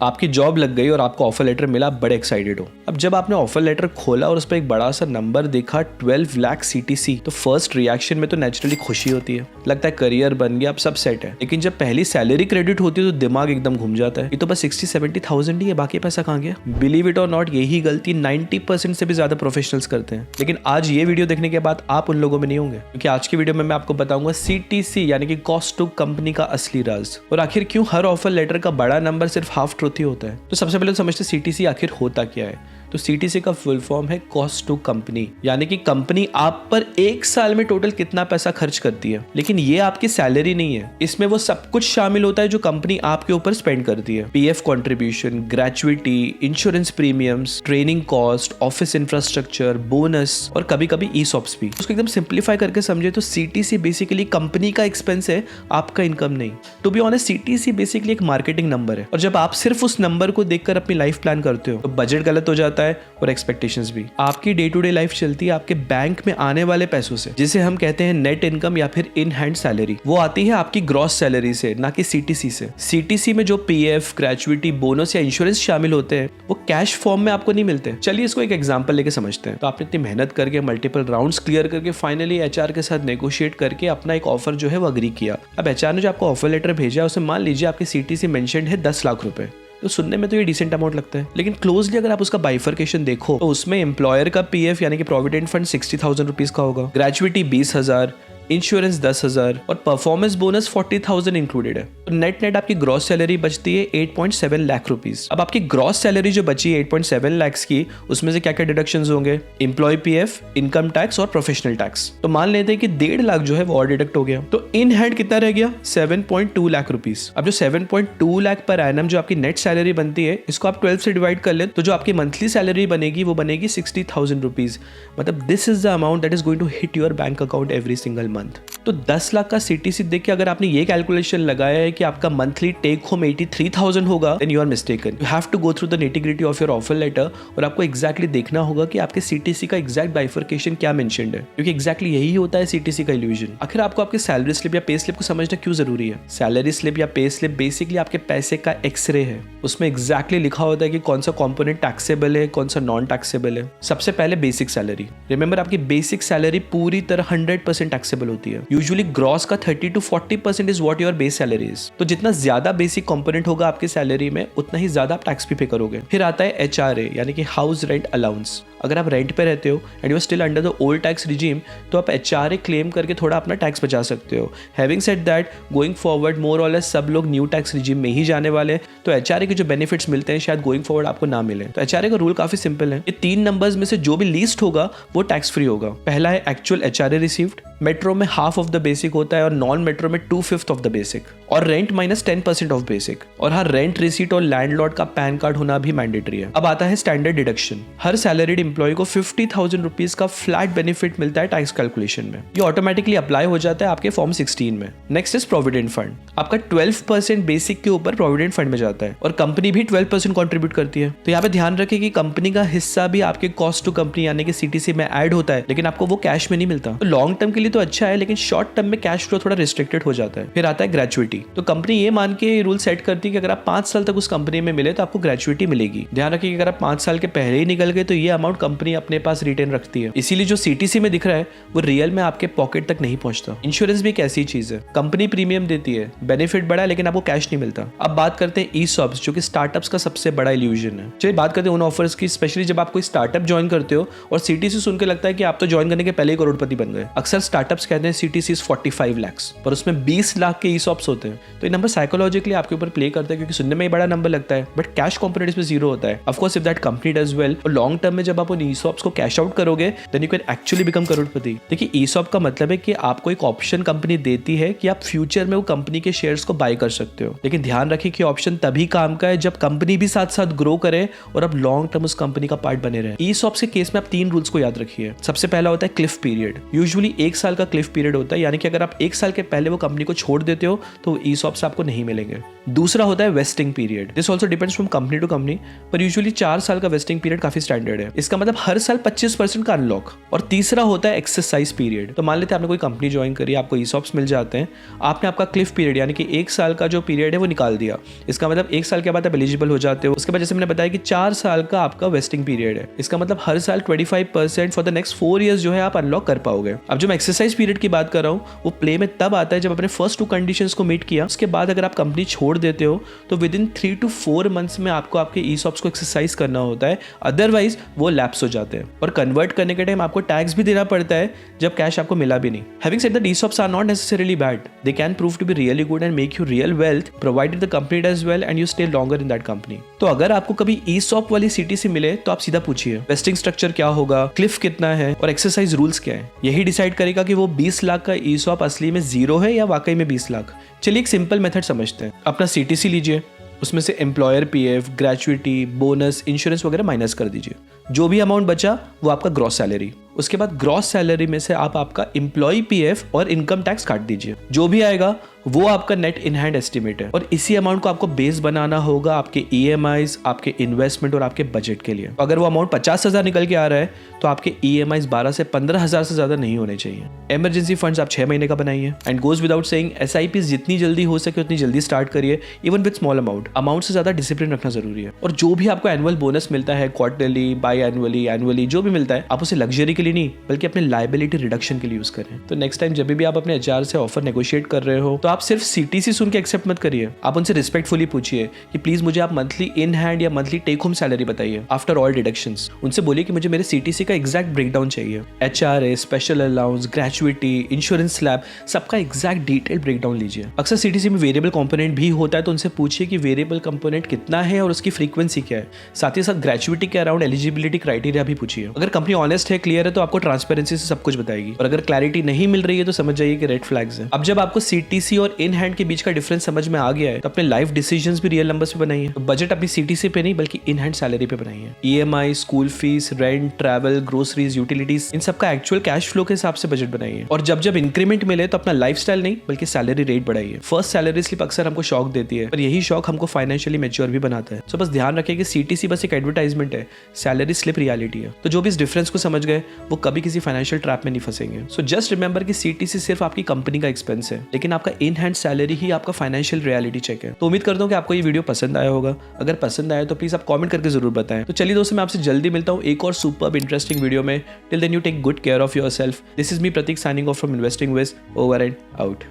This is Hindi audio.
आपकी जॉब लग गई और आपको ऑफर लेटर मिला, आप बड़े एक्साइटेड हो। अब जब आपने ऑफर लेटर खोला और उस पर एक बड़ा सा नंबर देखा 12 लाख CTC, तो फर्स्ट रिएक्शन में तो नेचुरली खुशी होती है, लगता है करियर बन गया, अब सब सेट है। लेकिन जब पहली सैलरी क्रेडिट होती है तो दिमाग एकदम घूम जाता है, ये तो बस 60-70,000 ही है, बाकी पैसा कहाँ गया। बिलीव इट और नॉट, यही गलती 90% से भी ज्यादा प्रोफेशनल्स करते हैं। लेकिन आज ये वीडियो देखने के बाद आप उन लोगों में नहीं होंगे, क्योंकि आज की वीडियो में मैं आपको बताऊंगा CTC यानी कि कॉस्ट टू कंपनी का असली राज, और आखिर क्यों हर ऑफर लेटर का बड़ा नंबर सिर्फ हाफ ट्रूथ ही होता है। तो सबसे पहले तो समझते CTC आखिर होता क्या है। तो CTC का फुल फॉर्म है कॉस्ट टू कंपनी, यानी कि कंपनी आप पर एक साल में टोटल कितना पैसा खर्च करती है। लेकिन ये आपकी सैलरी नहीं है, इसमें वो सब कुछ शामिल होता है जो कंपनी आपके ऊपर स्पेंड करती है। PF contribution, gratuity, insurance premiums, training cost, office infrastructure, bonus और कभी कभी ESOPs भी। उसको एकदम सिंप्लीफाई करके समझे तो CTC बेसिकली कंपनी का एक्सपेंस है, आपका इनकम नहीं। To be honest, CTC basically एक मार्केटिंग नंबर है, और जब आप सिर्फ उस नंबर को देखकर अपनी लाइफ प्लान करते हो तो बजट गलत हो जाता है और एक्सपेक्टेशंस भी। आपकी डे टू डे लाइफ चलती है आपके बैंक में आने वाले पैसों से, जिसे हम कहते हैं नेट इनकम या फिर इन हैंड सैलरी। वो आती है आपकी ग्रॉस सैलरी से, ना कि CTC से। CTC में जो PF, ग्रेचुइटी, बोनस या इंश्योरेंस शामिल होते हैं वो कैश फॉर्म में आपको नहीं मिलते। चलिए इसको एक एग्जांपल लेके समझते हैं। तो आपने इतनी मेहनत करके मल्टीपल राउंड्स क्लियर करके फाइनली HR के साथ नेगोशिएट करके अपना एक ऑफर जो है वो अग्री किया। अब HR ने जो आपको ऑफर लेटर भेजा उसमें मान लीजिए आपकी CTC मेंशन्ड है 10 लाख रुपए। तो सुनने में तो ये डिसेंट अमाउंट लगता है, लेकिन क्लोजली अगर आप उसका बाइफर्केशन देखो तो उसमें एम्प्लॉयर का PF यानी कि प्रोविडेंट फंड 60,000 रुपीज का होगा, ग्रेचुइटी 20,000, इंश्योरेंस 10,000 और परफॉर्मेंस बोनस 40,000 इंक्लूडेड है। तो नेट आपकी ग्रॉस सैलरी बचती है 8.7 लाख रुपीज। अब आपकी ग्रॉस सैलरी जो बची है 8.7 लाख की, उसमें से क्या क्या डिडक्शंस होंगे? एम्प्लॉय PF, इनकम टैक्स और प्रोफेशनल टैक्स। तो मान लेते हैं कि 1.5 लाख जो है वो और डिडक्ट हो गया, तो इन हैंड कितना रह गया? 7.2 लाख रुपीज। अब जो 7.2 लाख पर एनम जो आपकी नेट सैलरी बनती है, इसको आप 12 से डिवाइड कर ले तो जो आपकी मंथली सैलरी बनेगी वो बनेगी 60,000 रुपीज। मतलब this is the amount that is going to hit your bank account every single month. तो 10 लाख का CTC देख के अगर आपने ये कैलकुलेशन लगाया है कि आपका मंथली टेक होम 83,000 होगा, then you are mistaken. You have to go through the nitty-gritty of your offer letter और आपको एग्जैक्टली देखना होगा कि आपके CTC का एग्जैक्ट बाइफर्केशन क्या मेंशन्ड है, क्योंकि एग्जैक्टली यही होता है CTC का इल्यूजन। आखिर आपको आपके सैलरी स्लिप या पे स्लिप को समझना क्यों जरूरी है? सैलरी स्लिप या पे स्लिप बेसिकली आपके पैसे का एक्सरे है। उसमें एग्जैक्टली लिखा होता है कि कौन सा कॉम्पोनेंट टैक्सेबल है, कौन सा नॉन टैक्सेबल है। सबसे पहले बेसिक सैलरी। रिमेंबर, आपकी बेसिक सैलरी पूरी तरह 100% टैक्सेबल होती है। यूजुअली ग्रॉस का 30 to 40% is what your base salary is. तो जितना ज्यादा बेसिक कंपोनेंट होगा आपकी सैलरी में, उतना ही ज्यादा आप टैक्स भी पे करोगे। फिर आता है HRA यानी कि हाउस रेंट अलाउंस। अगर आप रेंट पे रहते हो and you are still under the old tax regime, तो आप HRA क्लेम करके थोड़ा अपना टैक्स बचा सकते हो। Having said that, going forward more or less सब लोग न्यू टैक्स रिजीम में ही जाने वाले, तो HRA के जो बेनिफिट्स मिलते हैं शायद गोइंग फॉरवर्ड आपको ना मिले। तो HRA का रूल काफी सिंपल है, ये 3 नंबर्स में से जो भी लीस्ट होगा वो टैक्स फ्री होगा। पहला है एक्चुअल HRA रिसीव्ड, मेट्रो में हाफ ऑफ द बेसिक होता है और नॉन मेट्रो में 2/5 ऑफ द बेसिक, और रेंट माइनस 10% ऑफ बेसिक। और हर रेंट रिसीट और लैंडलॉर्ड का पैन कार्ड होना भी मैंडेटरी है। अब आता है स्टैंडर्ड डिडक्शन। हर सैलरीड एम्प्लॉय को 50,000 रुपीज का फ्लैट बेनिफिट मिलता है टैक्स कैलकुलेशन में। ये ऑटोमेटिकली अप्लाई हो जाता है आपके फॉर्म 16 में। Next is provident fund. आपका 12% बेसिक के ऊपर प्रोविडेंट फंड में जाता है और कंपनी भी 12% कॉन्ट्रीब्यूट करती है। तो यहाँ पे ध्यान रखें कि कंपनी का हिस्सा भी आपके कॉस्ट टू कंपनी यानी कि CTC में ऐड होता है, लेकिन आपको वो कैश में नहीं मिलता। तो लॉन्ग टर्म के लिए तो अच्छा है, लेकिन शॉर्ट टर्म में कैश फ्लो थोड़ा रिस्ट्रिक्टेड हो जाता है। फिर आता है ग्रेचुइटी। तो कंपनी ये मान के रूल सेट करती है कि अगर आप 5 साल तक उस कंपनी में मिले तो आपको ग्रेचुइटी मिलेगी। ध्यान रखिए कि अगर आप 5 साल के पहले ही निकल गए तो ये अमाउंट कंपनी अपने पास रिटेन रखती है। इसीलिए जो CTC में दिख रहा है वो रियल में आपके पॉकेट तक नहीं पहुंचता। इंश्योरेंस भी एक ऐसी चीज है, कंपनी प्रीमियम देती है, बेनिफिट बड़ा है, लेकिन आपको कैश नहीं मिलता। अब बात करते हैं ESOPs, जो कि स्टार्टअप्स का सबसे बड़ा इल्यूजन है। चलिए बात करते हैं उन ऑफर्स की, स्पेशली जब आप कोई स्टार्टअप ज्वाइन करते हो और CTC सुन के लगता है कि आप तो ज्वाइन करने के पहले ही करोड़पति बन गए। अक्सर स्टार्टअप्स कहते हैं CTC इज 45 लाख, पर उसमें 20 लाख के ESOPs होते हैं। तो ये नंबर साइकोलॉजिकली आपके ऊपर प्ले करता है, क्योंकि सुनने में बड़ा नंबर लगता है, बट कैश कंपोनेंट इसमें 0 होता है। Of course if that company does well, और लॉन्ग टर्म में जब आप उन ESOPs को कैश आउट करोगे, then you can actually become करोड़पति। देखिए, ESOP का मतलब है कि आपको एक ऑप्शन कंपनी देती है कि आप फ्यूचर में वो कंपनी के शेयर्स को बाय कर सकते हो। लेकिन ध्यान रखिए कि ऑप्शन तभी काम का है जब कंपनी भी साथ साथ ग्रो करे और आप लॉन्ग टर्म उस कंपनी का पार्ट बने रहे। ESOPs के केस में आप 3 रूल्स को याद रखिए। सबसे पहला होता है क्लिफ पीरियड। यूजुअली 1 साल का क्लिफ पीरियड होता है, यानी कि अगर आप 1 साल के पहले वो कंपनी को छोड़ देते हो तो ESOPs आपको नहीं मिलेंगे। दूसरा होता है vesting period. This also depends from company to company, पर यूजुअली 4 साल का वेस्टिंग पीरियड काफी स्टैंडर्ड है। इसका इसका मतलब हर साल 25% का अनलॉक। और तीसरा होता है एक्सरसाइज पीरियड। तो मान लेते हैं आपने कोई कंपनी ज्वाइन करी, आपको ईसॉप्स मिल जाते हैं, आपने आपका क्लिफ पीरियड यानी कि 1 साल का जो पीरियड है वो निकाल दिया। इसका मतलब 1 साल के बाद आप एलिजिबल हो जाते हो। उसके बाद जैसे मैंने बताया कि 4 साल का आपका वेस्टिंग पीरियड है। इसका मतलब हर साल 25% फॉर द नेक्स्ट 4 ईयर्स जो है आप अनलॉक कर पाओगे। अब जो मैं एक्सरसाइज पीरियड की बात कर रहा हूँ वो प्ले में तब आता है जब आपने फर्स्ट 2 कंडीशंस को मीट किया। उसके बाद अगर आप कंपनी छोड़ देते हो तो विद इन 3 to 4 मंथ्स में आपको आपके ईसॉप्स को एक्सरसाइज करना होता है, अदरवाइज वो लैप्स हो जाते हैं। और कन्वर्ट करने के टाइम आपको टैक्स भी देना पड़ता है जब कैश आपको मिला भी नहीं। Having said that ESOPs are not necessarily bad, they can prove to be really good and make you real wealth provided the company does well and you stay longer in that company. तो अगर आपको कभी ईसॉप वाली सीटीसी मिले तो आप सीधा पूछिए वेस्टिंग स्ट्रक्चर क्या होगा, क्लिफ कितना है और एक्सरसाइज रूल्स क्या है। यही डिसाइड करेगा कि वो 20 लाख का ईसॉप असली में 0 है या वाकई में 20 लाख। चलिए एक सिंपल मेथड समझते हैं। अपना सीटीसी लीजिए, उसमें से employer PF, gratuity, bonus, insurance वगैरह माइनस कर दीजिए। जो भी अमाउंट बचा वो आपका ग्रॉस सैलरी। उसके बाद ग्रॉस सैलरी में से आप आपका एम्प्लॉय पीएफ और इनकम टैक्स काट दीजिए। जो भी आएगा वो आपका नेट इन हैंड एस्टिमेट है और इसी अमाउंट को आपको बेस बनाना होगा आपके ईएमआईज, आपके इन्वेस्टमेंट और आपके बजट के लिए। अगर वो अमाउंट 50,000 निकल के आ रहा है तो आपके ईएमआईज 12 से 15,000 से ज्यादा नहीं होने चाहिए। इमरजेंसी फंड्स आप 6 महीने का बनाइए and goes without saying SIP जितनी जल्दी हो सके उतनी जल्दी स्टार्ट करिए, इवन विद स्मॉल अमाउंट से ज्यादा डिसिप्लिन रखना जरूरी है। और जो भी आपको एनुअल बोनस मिलता है, क्वार्टरली, बाई एनुअली जो भी मिलता है, आप उसे लग्जरी के लिए नहीं बल्कि अपने लायबिलिटी रिडक्शन के लिए यूज करें। तो नेक्स्ट टाइम जब भी आप अपने एचआर से ऑफर नेगोशिएट कर रहे हो तो आप सिर्फ सीटीसी सुन के एक्सेप्ट मत करिए, आप उनसे रिस्पेक्टफुली पूछिए कि प्लीज मुझे आप मंथली इन हैंड या मंथली टेक होम सैलरी बताइए आफ्टर ऑल डिडक्शंस। उनसे बोलिए कि मुझे मेरे सीटीसी का एग्जैक्ट ब्रेकडाउन चाहिए, HRA, special allowance, gratuity, insurance slab, सबका एग्जैक्ट डिटेल ब्रेकडाउन लीजिए। अक्सर सीटीसी में वेरिएबल कंपोनेंट भी होता है तो उनसे पूछिए कि वेरिएबल कंपोनेंट कितना है और उसकी फ्रीक्वेंसी क्या है। साथ ही साथ ग्रेचुइटी के अराउंड एलिजिबिलिटी क्राइटेरिया भी पूछिए। अगर कंपनी ऑनेस्ट है, क्लियर है तो आपको ट्रांसपेरेंसी से सब कुछ बताएगी और अगर क्लैरिटी नहीं मिल रही है तो समझ जाइए कि रेड फ्लैग्स है। अब जब आपको सीटीसी और इन हैंड के बीच का डिफरेंस समझ में आ गया है तो अपने लाइफ डिसीजंस भी रियल नंबर्स पे बनाइए। तो बजट अपनी सीटीसी पे नहीं बल्कि इन हैंड सैलरी पे बनाइए। EMI, school fees, rent, travel, groceries, utilities, इन सबका एक्चुअल कैश फ्लो के हिसाब से बजट बनाइए। और जब इंक्रीमेंट मिले तो अपना लाइफस्टाइल नहीं बल्कि सैलरी रेट बढ़ाइए। फर्स्ट सैलरी स्लिप अक्सर हमको शॉक देती है पर यही शॉक हमको फाइनेंशियली मैच्योर भी बनाता है। सो बस ध्यान रखें कि सीटीसी बस एक एडवर्टाइजमेंट है, सैलरी स्लिप रियलिटी है। तो जो भी इस डिफरेंस को समझ गए वो कभी किसी फाइनेंशियल ट्रैप में नहीं फंसेंगे। सो जस्ट रिमेंबर कि सीटीसी सिर्फ आपकी कंपनी का एक्सपेंस है लेकिन आपका इन हैंड सैलरी ही आपका फाइनेंशियल रियलिटी चेक है। तो उम्मीद करता हूँ कि आपको ये वीडियो पसंद आया होगा। अगर पसंद आया तो प्लीज आप कमेंट करके जरूर बताएं। तो चलिए दोस्तों, मैं आपसे जल्दी मिलता हूँ एक और सुपर्ब इंटरेस्टिंग वीडियो में। Till then you take good care of yourself. This is me Prateek signing off from investing whiz, over and out.